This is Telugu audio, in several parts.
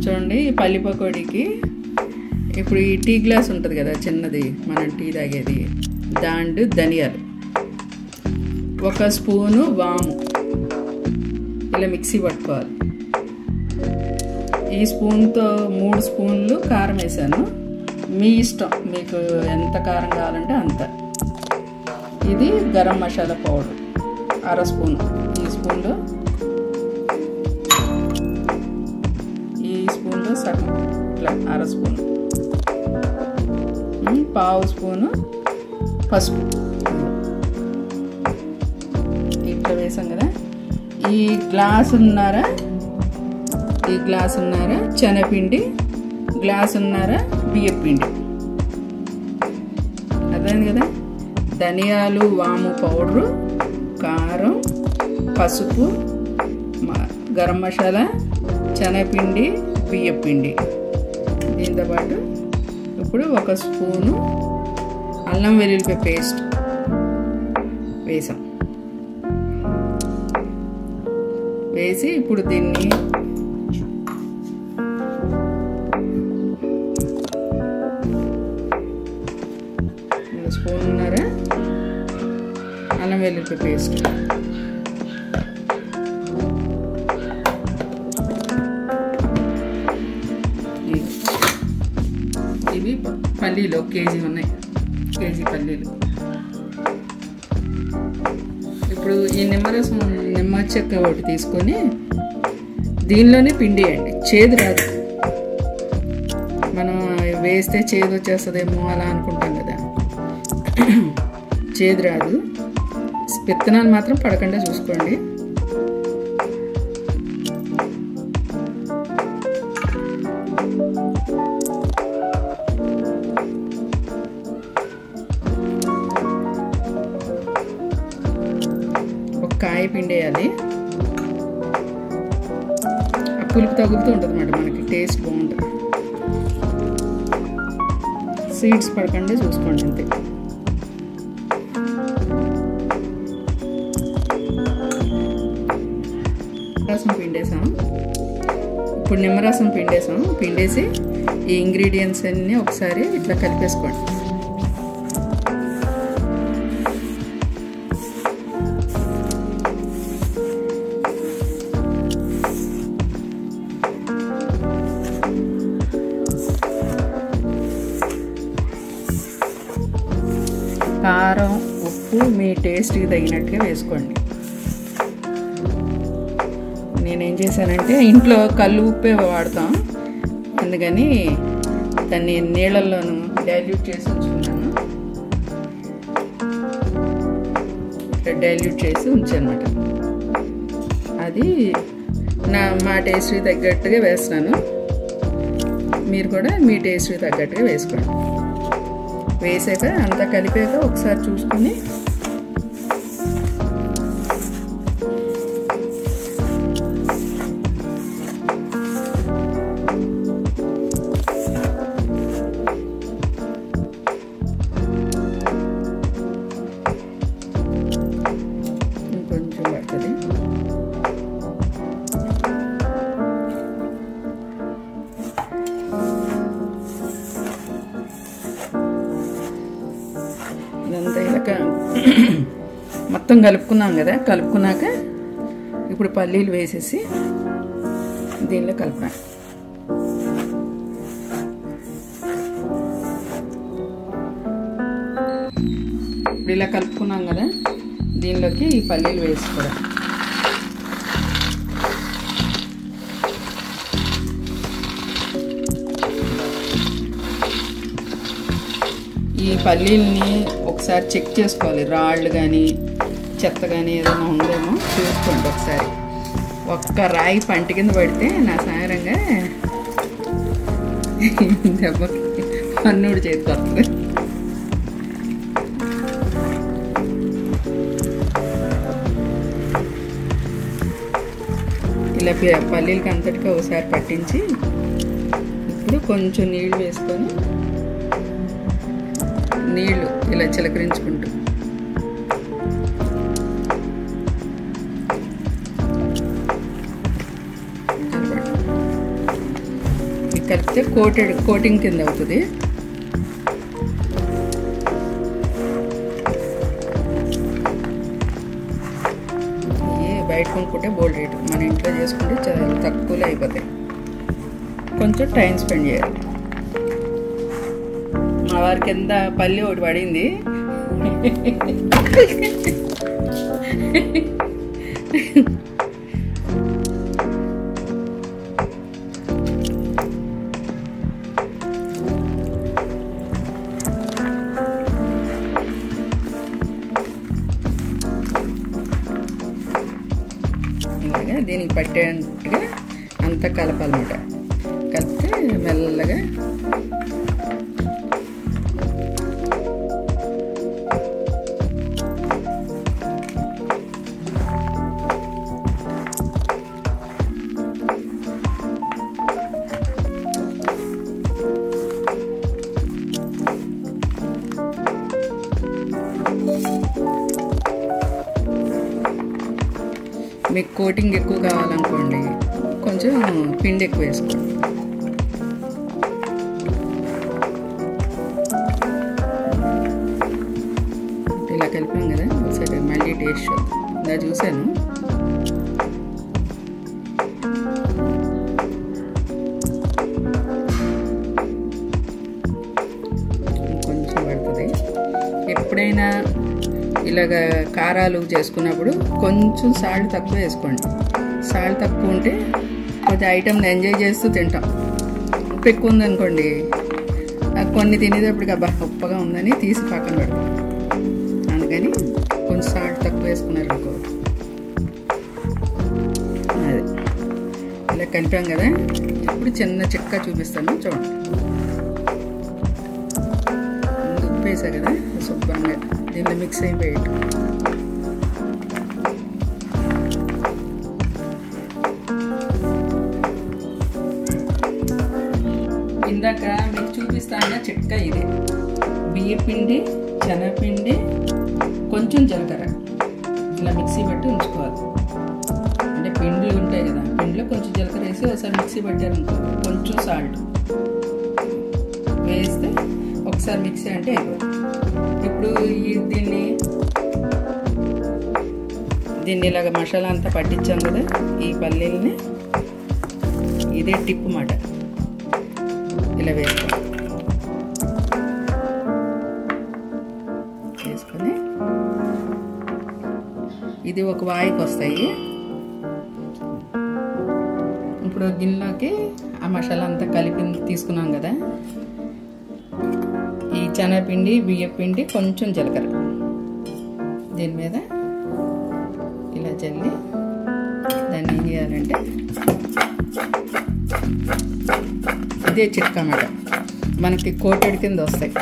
చూడండి ఈ పల్లి పకోడీకి ఇప్పుడు ఈ టీ గ్లాస్ ఉంటుంది కదా చిన్నది మనం టీ తాగేది, దాంట్లో ధనియాలు, 1 స్పూను వాము ఇలా మిక్సీ పట్టుకోవాలి. ఈ స్పూన్తో 3 స్పూన్లు కారం వేసాను. మీ ఇష్టం, మీకు ఎంత కారం కావాలంటే అంత. ఇది గరం మసాలా పౌడర్ 1/2 స్పూను. ఈ స్పూన్లో సగం ఇట్లా 1/2 స్పూను. 1/2 స్పూను పసుపు ఇట్లా వేసాం కదా. ఈ గ్లాసున్నర శనగపిండి, గ్లాసున్నర బియ్యపిండి. అర్థమైంది కదా. ధనియాలు, వాము పౌడరు, కారం, పసుపు, గరం మసాలా, శనగపిండి, బియ్యపిండి. దీంతోపాటు ఇప్పుడు 1 స్పూను అల్లం వెల్లుల్లిపాయ పేస్ట్ వేసాం. వేసి ఇప్పుడు దీన్ని స్పూన్నర అల్లం వెల్లుల్లిపాయ పేస్ట్, ఇవి పల్లీలు 1 కేజీ ఉన్నాయి, కేజీ పల్లీలు. ఇప్పుడు ఈ నిమ్మ చెక్క ఒకటి తీసుకొని దీనిలోనే పిండేయండి. చేదు రాదు, మనం వేస్తే చేదు వచ్చేస్తుందేమో అలా అనుకుంటాం కదా, చేదు రాదు. విత్తనాలు మాత్రం పడకుండా చూసుకోండి. కాయ పిండేయాలి. ఆ పులుపు తగులుతూ ఉంటుంది అన్నమాట, మనకి టేస్ట్ బాగుంటుంది. సీడ్స్ పడకుండా చూసుకోండి అంతే. రసం పిండేసాం. ఇప్పుడు నిమ్మరసం పిండేసి ఈ ఇంగ్రీడియంట్స్ అన్నీ ఒకసారి ఇట్లా కలిపేసుకోండి. కారం, ఉప్పు మీ టేస్ట్కి తగినట్టుగా వేసుకోండి. నేనేం చేశానంటే ఇంట్లో కల్లు ఉప్పే వాడతాం, అందుకని దాన్ని నీళ్ళల్లోనూ డైల్యూట్ చేసి ఉంచుకున్నాను. డైల్యూట్ చేసి ఉంచానమాట. అది మా టేస్ట్కి తగ్గట్టుగా వేస్తున్నాను. మీరు కూడా మీ టేస్ట్కి తగ్గట్టుగా వేసుకోండి. వేసాక అంతా కలిపాక ఒకసారి చూసుకుని ఇంకొంచెం పడుతుంది. ఇదంతా ఇలాగ మొత్తం కలుపుకున్నాం కదా. కలుపుకున్నాక ఇప్పుడు పల్లీలు వేసేసి దీనిలో కలపాలి. ఇప్పుడు ఇలా కలుపుకున్నాం కదా, దీనిలోకి ఈ పల్లీలు వేసుకోవడం. ఈ పల్లీల్ని ఒకసారి చెక్ చేసుకోవాలి, రాళ్ళు కానీ చెత్త కానీ ఏదైనా ఉందేమో చూసుకోండి ఒకసారి. ఒక్క రాయి పంట కింద పడితే నా సాయంగా దెబ్బకి పన్నుడు చేతికి వస్తుంది. ఇలా పల్లీలకి అంతటిగా ఒకసారి పట్టించి ఇప్పుడు కొంచెం నీళ్ళు వేసుకొని నీళ్ళు ఇలా చిలకరించుకుంటూ కలిపితే కోటింగ్ కింద అవుతుంది. బయట కొనుక్కుంటే బోల్డ్ రేటు, మన ఇంట్లో చేసుకుంటే చాలా తక్కువలో అయిపోతాయి. కొంచెం టైం స్పెండ్ చేయాలి. మా వారి కింద పల్లి ఒకటి పడింది, ఇలాగా దీనికి పట్టేట్టుగా అంతా కలపాలన్నమాట. కలిపితే మెల్లగా మీకు కోటింగ్ ఎక్కువ కావాలనుకోండి కొంచెం పిండి ఎక్కువ వేసుకోండి. ఇలా కలిపాం కదా, ఒకసారి మళ్ళీ టేస్ట్ చూద్దాం. ఇలా చూసాను, కొంచెం పడుతుంది. ఎప్పుడైనా ఇలాగ కారాలు చేసుకున్నప్పుడు కొంచెం సాల్ట్ తక్కువ వేసుకోండి. సాల్ట్ తక్కువ ఉంటే కొంచెం ఐటమ్ని ఎంజాయ్ చేస్తూ తింటాం. ఉప్పు ఎక్కువ ఉందనుకోండి, కొన్ని తినేటప్పటికి అబ్బా ఉప్పగా ఉందని తీసి పక్కన పెడతాం. అందుకని కొంచెం సాల్ట్ తక్కువ వేసుకున్నారు అనుకో. అదే ఇలా కలిపాం కదా, ఇప్పుడు చిన్న చిక్క చూపిస్తాను చూడండి. ఉప్పు వేసా కదా శుభ్రంగా దీంట్లో మిక్స్ అయిపోయాడు. ఇందాక మీకు చూపిస్తాను చిట్కా ఇదే. బియ్యపిండి, శనగపిండి, కొంచెం జీలకర్ర ఇలా మిక్సీ పెట్టి ఉంచుకోవాలి. అంటే పిండిలు ఉంటాయి కదా, పిండిలో కొంచెం జీలకర్ర వేసి ఒకసారి మిక్సీ పెట్టారనుకో, కొంచెం సాల్ట్ వేస్తే ఒకసారి మిక్సీ అంటే అయిపోతుంది. ఇప్పుడు దీన్ని ఇలాగ మసాలా అంతా పట్టించాం కదా, ఈ పల్లీలని ఇదే టిప్ మాట, ఇలా వేసుకోవాలి. వేసుకొని ఇది ఒక వాయికి వస్తాయి. ఇప్పుడు గిన్నెలోకి ఆ మసాలా అంతా కలిపి తీసుకున్నాం కదా, ఈ శనగపిండి, బియ్యపిండి, కొంచెం జీలకర్ర దీని మీద ఇలా చల్లి దాన్ని ఏం చేయాలంటే ఇదే చిట్కా అన్నమాట, మనకి కోటెడ్ కింద వస్తాయి.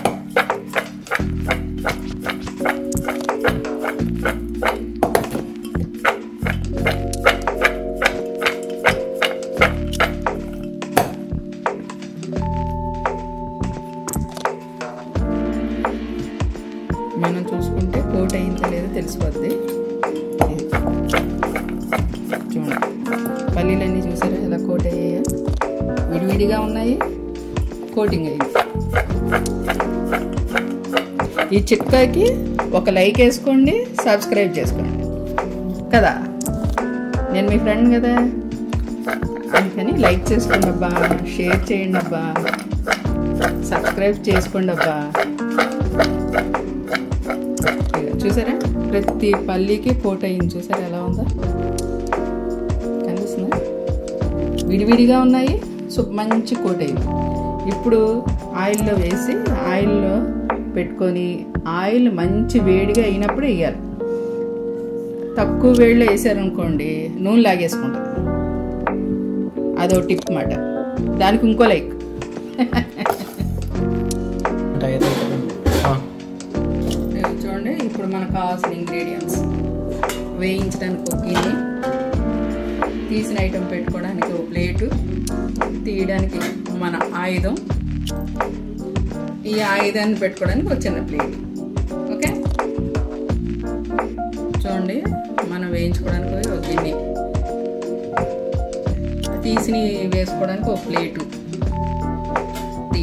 మనం చూసుకుంటే కోట్ అయిందో లేదో తెలిసిపోద్ది. చూడండి పల్లీలన్నీ చూసారా ఎలా కోట్ అయ్యాయో, విడివిడిగా ఉన్నాయి, కోటింగ్ అయింది. ఈ చిట్కాకి ఒక లైక్ వేసుకోండి, సబ్స్క్రైబ్ చేసుకోండి కదా, నేను మీ ఫ్రెండ్ కదా, అందుకని లైక్ చేసుకోండి అబ్బా, షేర్ చేయండి అబ్బా, సబ్స్క్రైబ్ చేసుకోండి అబ్బా. చూసారా ప్రతి పల్లీకి కోట్ అయింది, చూసారా ఎలా ఉందో, కనిపిస్తుందా? విడివిడిగా ఉన్నాయి, మంచి కోట్ అయింది. ఇప్పుడు ఆయిల్లో వేసి ఆయిల్లో పెట్టుకొని, ఆయిల్ మంచి వేడిగా అయినప్పుడు వేయాలి. తక్కువ వేడిలో వేసారనుకోండి నూనె లాగేసుకుంటుంది. అదో టిప్ మాట, దానికి ఇంకో లైక్. చూడండి ఇప్పుడు మనకు కావాల్సిన ఇంగ్రీడియంట్స్ వేయించడానికి ఒక గిన్నె, తీసిన ఐటెం పెట్టుకోవడానికి ఒక ప్లేటు, తీయడానికి మన ఆయుధం, ఈ ఆయుధాన్ని పెట్టుకోవడానికి ఒక చిన్న ప్లేట్. ఓకే చూడండి, మనం వేయించుకోవడానికి ఒక గిన్నె, తీసి వేసుకోవడానికి ఒక ప్లేటు,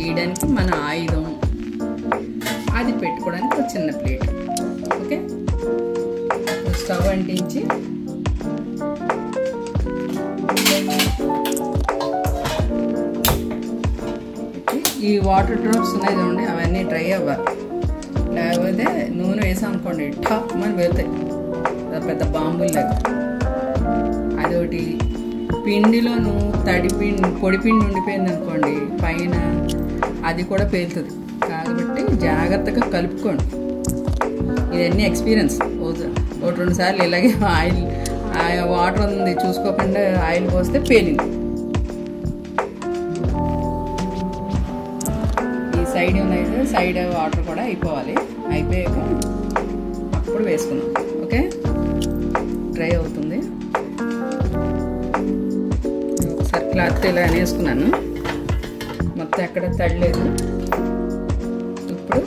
తీయడానికి మన ఆయుధం, అది పెట్టుకోవడానికి ఒక చిన్న ప్లేట్. ఓకే, స్టవ్ అంటించి ఈ వాటర్ డ్రాప్స్ ఉన్నాయి చూడండి, అవన్నీ డ్రై అవ్వాలి. లేకపోతే నూనె వేసాం అనుకోండి ఠప్ అని వెళ్తాయి పెద్ద బాంబుల్లాగా. అదొకటి. పిండిలోను పొడి పిండి ఉండిపోయింది అనుకోండి పైన, అది కూడా పేలుతుంది. కాబట్టి జాగ్రత్తగా కలుపుకోండి. ఇవన్నీ ఎక్స్పీరియన్స్. ఒకటి 2 సార్లు ఇలాగే ఆయిల్ వాటర్ ఉంది చూసుకోకుండా ఆయిల్ పోస్తే పేలింది. సైడ్ ఉన్నాయి కదా, సైడ్ వాటర్ కూడా అయిపోవాలి. అయిపోయాక అప్పుడు వేసుకుందాం. ఓకే, డ్రై అవుతుంది. ఒకసారి క్లాత్ ఇలా అనేసుకున్నాను, మొత్తం ఎక్కడ తడలేదు. ఇప్పుడు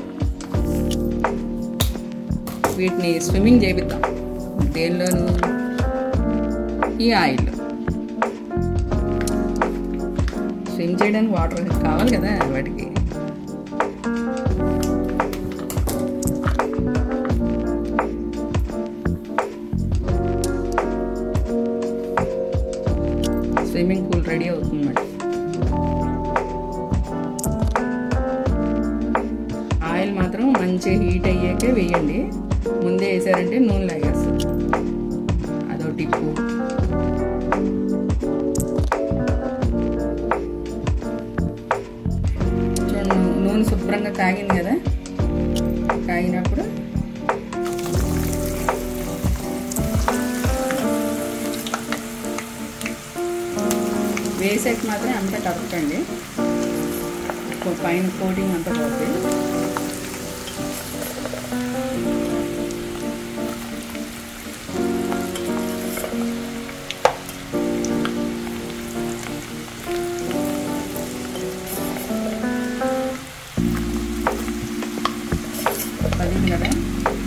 వీటిని స్విమ్మింగ్ చేపిద్దాం. దేనిలోనూ ఈ ఆయిల్ స్విమ్ చేయడానికి వాటర్ కావాలి కదా వాటికి. స్విమ్మింగ్ పూల్ రెడీ అవుతుందన్నమాట. ఆయిల్ మాత్రం మంచి హీట్ అయ్యాకే వేయండి. ముందే వేసారంటే నూనె లాగేస్తుంది. అదో టిప్పు. చూడండి, నూనె శుభ్రంగా కాగింది కదా. కాగినప్పుడు వేసాక మాత్రం అంతా కలపకండి, పైన కోటింగ్ అంతా పోతుంది. పదింది కదా,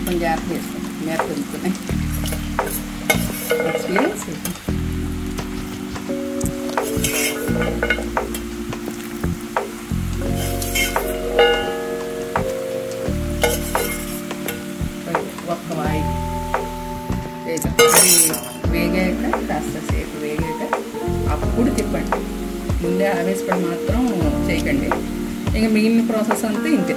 కొంచెం జాగ్రత్త చేస్తాం. మేర పెరుగుతున్నాయి. ఎక్స్పీరియన్స్. ఒక్క వాయి వేసాం. అది వేగాక కాస్త సేపు వేగాక అప్పుడు తిప్పండి. ముందే ఆవేశపడి మాత్రం చేయకండి. ఇంకా మిగిలిన ప్రాసెస్ అంతా ఇంతే.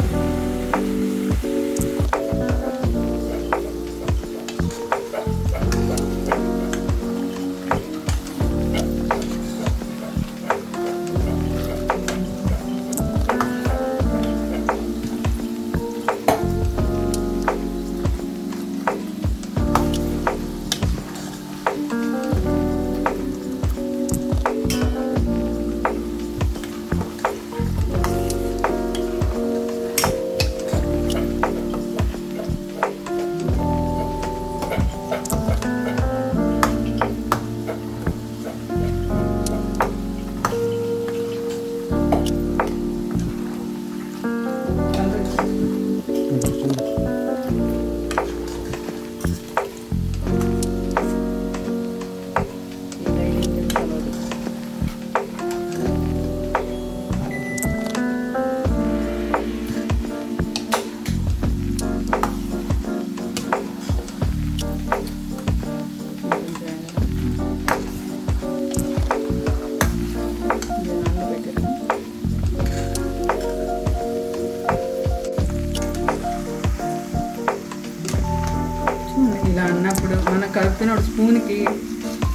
ఇలా అన్నప్పుడు మనం కలుపుతున్న స్పూన్కి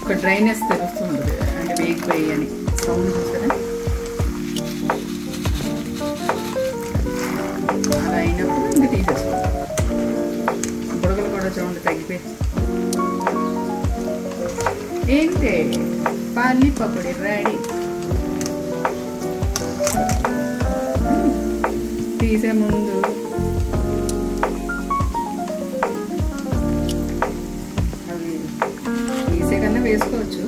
ఒక డ్రైనెస్ తెలుస్తూ ఉంటుంది, అంటే వేగిపోయి అని సౌండ్ చూస్తారా. అలా అయినప్పుడు ఇంకా తీసేసుకోవాలి. బుడగలు కూడా చూడండి తగ్గిపోయి. ఏంటి పల్లి పకోడీ రెడీ. తీసే ముందు అవి తీసే కన్నా వేసుకోవచ్చు.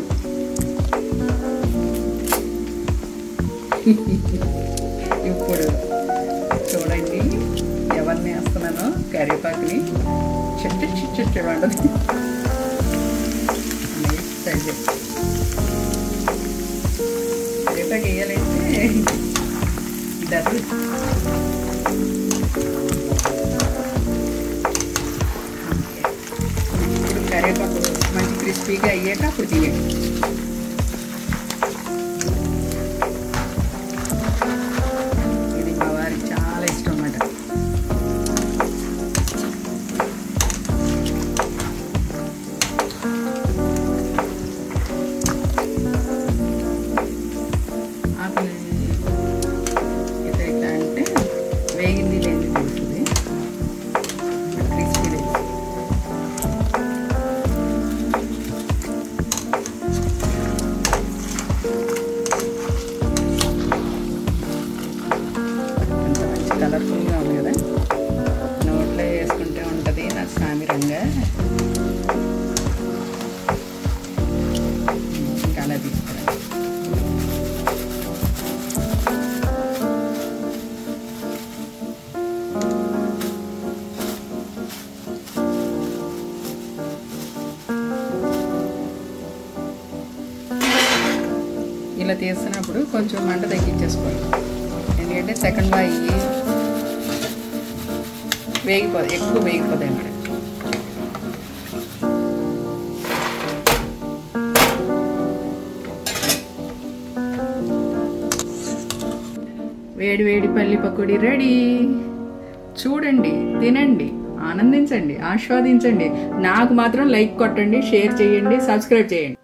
ఇప్పుడు చూడండి ఎవరిని వేస్తున్నానో, కరివేపాకుని చిట్టు చిట్టు వండదు. కరివేపాకు వేయాలంటే చూపిస్తారు. ఇప్పుడు కరివేపాకు మంచి క్రిస్పీగా అయ్యాక అప్పుడు తీయండి. ఇది మా వారికి చాలా ఇష్టం అన్నమాట. వేగింది లేని తెలుస్తుంది, క్రిస్పీ లేదు. అంత మంచి కలర్ఫుల్గా ఉంది కదా, నోట్లో వేసుకుంటే ఉంటుంది నా సామిరంగా. ఇంకా అలా తీసుకురా. ఇలా తీస్తున్నప్పుడు కొంచెం మంట తగ్గించేసుకోవాలి, ఎందుకంటే సెకండ్ బాయి వేగిపోతాయి, ఎక్కువ వేగిపోతాయి అన్నమాట. వేడి వేడి పల్లి పకోడీ రెడీ. చూడండి, తినండి, ఆనందించండి, ఆస్వాదించండి. నాకు మాత్రం లైక్ కొట్టండి, షేర్ చేయండి, సబ్స్క్రైబ్ చేయండి.